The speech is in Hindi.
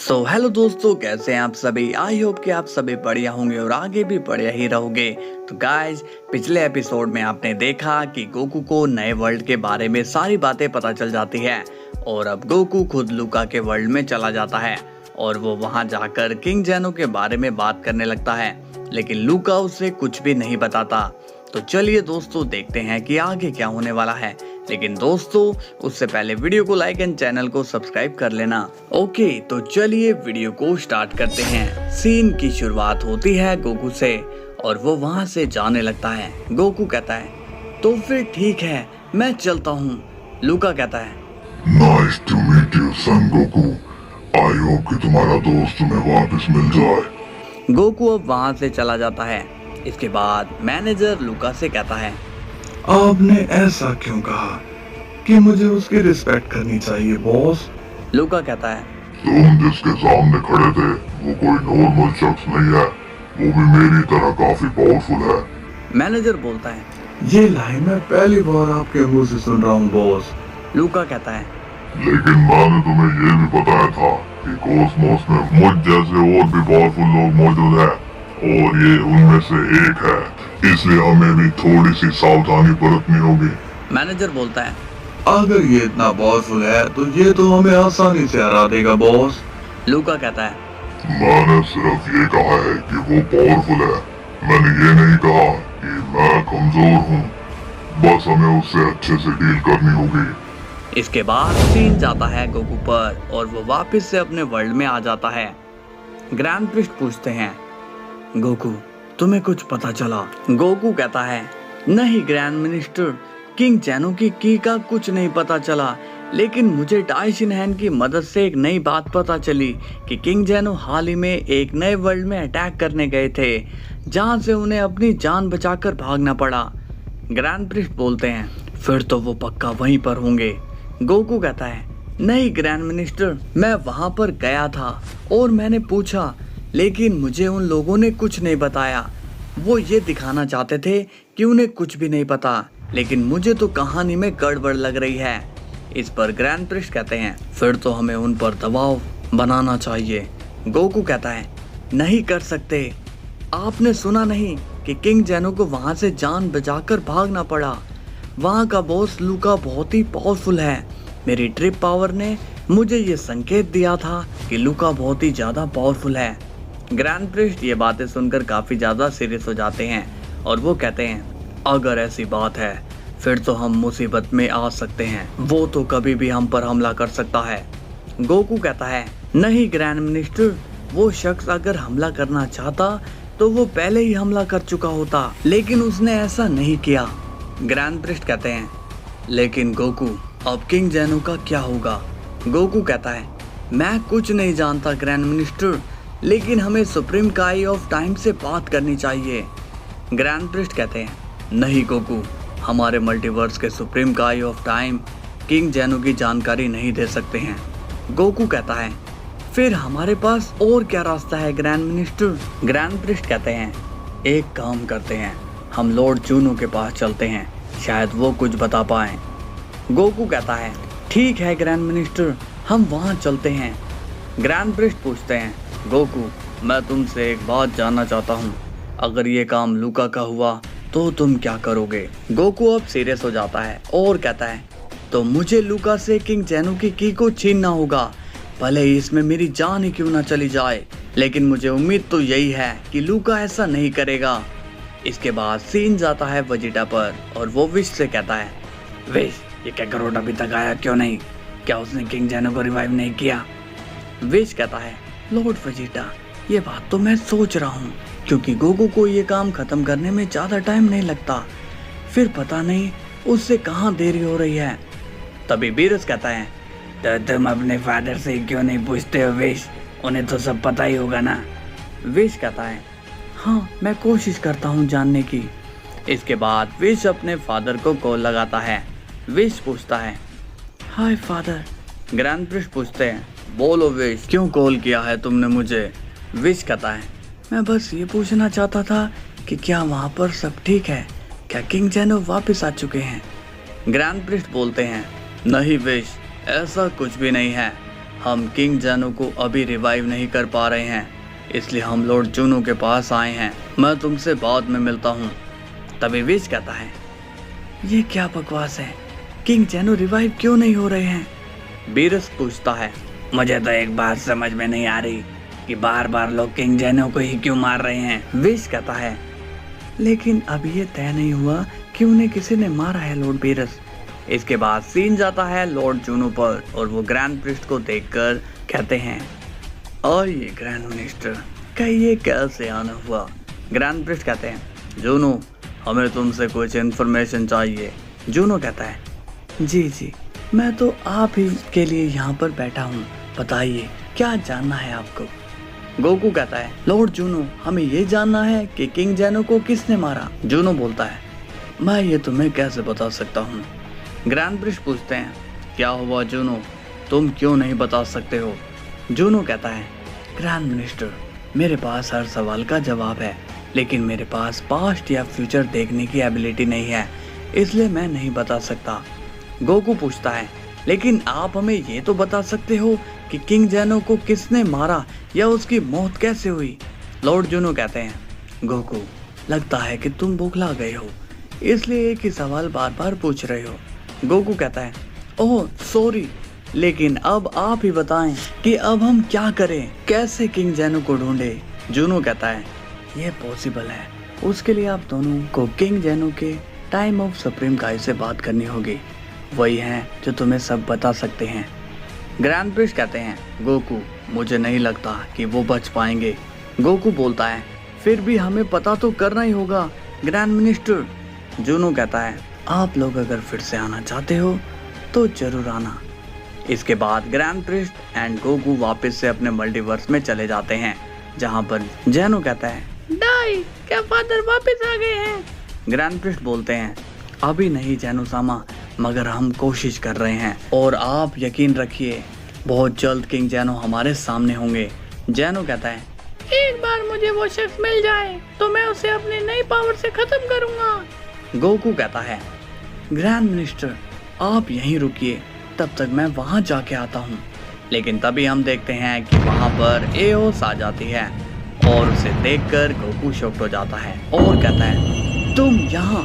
हेलो दोस्तों, कैसे हैं आप सभी। आई होप कि आप सभी बढ़िया होंगे और आगे भी बढ़िया ही रहोगे। तो गाइज, पिछले एपिसोड में आपने देखा कि गोकू को नए वर्ल्ड के बारे में सारी बातें पता चल जाती है और अब गोकू खुद लूका के वर्ल्ड में चला जाता है और वो वहां जाकर किंग जेनो के बारे में बात करने लगता है, लेकिन लूका उसे कुछ भी नहीं बताता। तो चलिए दोस्तों, देखते हैं कि आगे क्या होने वाला है। लेकिन दोस्तों, उससे पहले वीडियो को लाइक एंड चैनल को सब्सक्राइब कर लेना। ओके, तो चलिए वीडियो को स्टार्ट करते हैं। सीन की शुरुआत होती है गोकू से और वो वहां से जाने लगता है। गोकू कहता है, तो फिर ठीक है, मैं चलता हूँ। लूका कहता है, nice to meet you son Goku. I hope कि तुम्हारा दोस्त तुम्हें वापस मिल जाए। गोकू अब वहां से चला जाता है। इसके बाद मैनेजर लूका से कहता है, आपने ऐसा क्यों कहा कि मुझे उसकी रिस्पेक्ट करनी चाहिए बॉस? लूका कहता है, तुम जिसके सामने खड़े थे वो कोई नॉर्मल शख्स नहीं है, वो भी मेरी तरह काफी पावरफुल है। मैनेजर बोलता है, ये लाइन मैं पहली बार आपके मुंह से सुन रहा हूँ बॉस। लूका कहता है, लेकिन मैंने तुम्हें ये भी बताया था कि कॉस्मोस में मुझ जैसे और भी पावरफुल लोग मौजूद हैं और ये उनमें से एक है, इसलिए हमें भी थोड़ी सी सावधानी बरतनी होगी। मैनेजर बोलता है, अगर ये इतना पावरफुल है तो ये तो हमें आसानी से हरा देगा बॉस। लूका कहता है, मैंने सिर्फ ये कहा है कि वो पावरफुल है, मैंने ये नहीं कहा कि मैं कमजोर हूँ। बस हमें उससे अच्छे से डील करनी होगी। इसके बाद सीन जाता है गोकू पर और वो वापस से अपने वर्ल्ड में आ जाता है। ग्रैंड प्रिस्ट पूछते हैं, गोकू तुम्हें कुछ पता चला? गोकू कहता है, नहीं ग्रैंड मिनिस्टर, किंग जेनो की की का कुछ नहीं पता चला, लेकिन मुझे डाइशिन हैंड की मदद से एक नई बात पता चली कि किंग जेनो हाल ही में एक नए वर्ल्ड में अटैक करने गए थे, जहां से उन्हें अपनी जान बचाकर भागना पड़ा। ग्रैंड प्रिस्ट बोलते हैं, फिर तो वो पक्का वहीं पर होंगे। गोकू कहता है, नहीं ग्रैंड मिनिस्टर, मैं वहां पर गया था और मैंने पूछा, लेकिन मुझे उन लोगों ने कुछ नहीं बताया। वो ये दिखाना चाहते थे कि उन्हें कुछ भी नहीं पता, लेकिन मुझे तो कहानी में गड़बड़ लग रही है। इस पर ग्रैंड प्रिस्ट कहते हैं, फिर तो हमें उन पर दबाव बनाना चाहिए। गोकू कहता है, नहीं कर सकते। आपने सुना नहीं कि किंग जेनो को वहां से जान बचाकर भागना पड़ा। वहां का बॉस लूका बहुत ही पावरफुल है। मेरी ट्रिप पावर ने मुझे ये संकेत दिया था कि लूका बहुत ही ज्यादा पावरफुल है। ग्रैंड प्रिस्ट ये बातें सुनकर काफी ज्यादा सीरियस हो जाते हैं और वो कहते हैं, अगर ऐसी बात है फिर तो हम मुसीबत में आ सकते हैं। वो तो कभी भी हम पर हमला कर सकता है। गोकू कहता है, नहीं ग्रैंड मिनिस्टर, वो शख्स अगर हमला करना चाहता तो वो पहले ही हमला कर चुका होता, लेकिन उसने ऐसा नहीं किया। ग्रैंड प्रिस्ट कहते हैं, लेकिन गोकू अब किंग जेनो का क्या होगा? गोकू कहता है, मैं कुछ नहीं जानता ग्रैंड मिनिस्टर, लेकिन हमें सुप्रीम काई ऑफ टाइम से बात करनी चाहिए। ग्रैंड प्रिस्ट कहते हैं, नहीं गोकू, हमारे मल्टीवर्स के सुप्रीम काई ऑफ टाइम किंग जेनो की जानकारी नहीं दे सकते हैं। गोकू कहता है, फिर हमारे पास और क्या रास्ता है ग्रैंड मिनिस्टर? ग्रैंड प्रिस्ट कहते हैं, एक काम करते हैं, हम लॉर्ड जूनो के पास चलते हैं, शायद वो कुछ बता पाए। गोकू कहता है, ठीक है ग्रैंड मिनिस्टर, हम वहाँ चलते हैं। ग्रैंड प्रिस्ट पूछते हैं, गोकू मैं तुमसे एक बात जानना चाहता हूँ, अगर ये काम लूका का हुआ तो तुम क्या करोगे? गोकू अब सीरियस हो जाता है और कहता है, तो मुझे लूका से किंग जेनो की को छीनना होगा, भले ही इसमें मेरी जान ही क्यों ना चली जाए, लेकिन मुझे उम्मीद तो यही है कि लूका ऐसा नहीं करेगा। इसके बाद सीन जाता है वेजिटा पर और वो विश से कहता है, विश ये कैकरोट अभी तक आया क्यों नहीं? क्या उसने किंग जेनो को रिवाइव नहीं किया? विश कहता है, लॉर्ड वेजिटा, ये बात तो मैं सोच रहा हूँ, क्योंकि गोकू को ये काम खत्म करने में ज्यादा टाइम नहीं लगता, फिर पता नहीं उससे कहाँ देरी हो रही है। तभी बीरस कहता है, तो तुम अपने फादर से क्यों नहीं पूछते हो विश, उन्हें तो सब पता ही होगा ना। विश कहता है, हाँ मैं कोशिश करता हूँ जानने की। इसके बाद विश अपने फादर को कॉल लगाता है। विश पूछता है, हाय फादर। ग्रैंड प्रिस्ट पूछते हैं, बोलो विश, क्यों कॉल किया है तुमने मुझे? विश कहता है, मैं बस ये पूछना चाहता था कि क्या वहाँ पर सब ठीक है, क्या किंग जेनो वापस आ चुके हैं? ग्रैंड प्रिस्ट बोलते हैं, नहीं विश, ऐसा कुछ भी नहीं है, हम किंग जैनो को अभी रिवाइव नहीं कर पा रहे हैं, इसलिए हम लॉर्ड जूनो के पास आए हैं। मैं तुमसे बाद में मिलता हूँ। तभी विश कहता है, ये क्या बकवास है, किंग जैनो रिवाइव क्यों नहीं हो रहे हैं? बीरस पूछता है, मुझे तो एक बात समझ में नहीं आ रही कि बार बार लोग किंग जैनो को ही क्यों मार रहे हैं। विश कहता है, लेकिन अब ये तय नहीं हुआ कि उन्हें किसी ने मारा है लॉर्ड बीरस। इसके बाद सीन जाता है लॉर्ड जूनो पर और वो ग्रैंड प्रिस्ट को देखकर कहते हैं, और ये ग्रैंड मिनिस्टर का ये कैसे आना हुआ? ग्रैंड प्रिस्ट कहते हैं, जूनो हमें तुमसे कुछ इन्फॉर्मेशन चाहिए। जूनो कहता है, जी मैं तो आप ही के लिए यहाँ पर बैठा हूँ, बताइए क्या जानना है आपको? गोकू कहता है, लॉर्ड जूनो हमें ये जानना है कि किंग जैनो को किसने मारा। जूनो बोलता है, मैं ये तुम्हें कैसे बता सकता हूँ? ग्रैंड प्रिस्ट पूछते हैं, क्या हुआ जूनो, तुम क्यों नहीं बता सकते हो? जूनो कहता है, ग्रैंड मिनिस्टर मेरे पास हर सवाल का जवाब है, लेकिन मेरे पास पास्ट या फ्यूचर देखने की एबिलिटी नहीं है, इसलिए मैं नहीं बता सकता। गोकू पूछता है, लेकिन आप हमें ये तो बता सकते हो कि किंग जैनो को किसने मारा या उसकी मौत कैसे हुई? लॉर्ड जूनो कहते हैं, गोकू लगता है कि तुम बौखला गए हो, इसलिए एक ही सवाल बार बार पूछ रहे हो। गोकू कहता है, ओह सॉरी, लेकिन अब आप ही बताएं कि अब हम क्या करें, कैसे किंग जैनो को ढूंढे? जूनो कहता है, ये पॉसिबल है, उसके लिए आप दोनों को किंग जैनो के टाइम ऑफ सुप्रीम गाय से बात करनी होगी, वही हैं जो तुम्हें सब बता सकते हैं। ग्रैंड प्रिस्ट कहते हैं, गोकू मुझे नहीं लगता कि वो बच पाएंगे। गोकू बोलता है, फिर भी हमें पता तो करना ही होगा ग्रैंड मिनिस्टर। जूनो कहता है, आप लोग अगर फिर से आना चाहते हो तो जरूर आना। इसके बाद ग्रैंड प्रिस्ट एंड गोकू वापस से अपने मल्टीवर्स में चले जाते हैं, जहाँ पर जैनो कहता है, डाई क्या फादर वापस आ गए हैं? ग्रैंड प्रिस्ट बोलते हैं, अभी नहीं जैनो सामा, मगर हम कोशिश कर रहे हैं और आप यकीन रखिए बहुत जल्द किंग जैनो हमारे सामने होंगे। जैनो कहता है, एक बार मुझे वो शख्स मिल जाए तो मैं उसे अपनी नई पावर से खत्म करूंगा। गोकू कहता है, ग्रैंड मिनिस्टर आप यहीं रुकिए, तब तक मैं वहां जाके आता हूँ। लेकिन तभी हम देखते हैं कि वहां पर एओस आ जाती है और उसे देखकर गोकू शॉक्ड हो जाता है और कहता है, तुम यहाँ?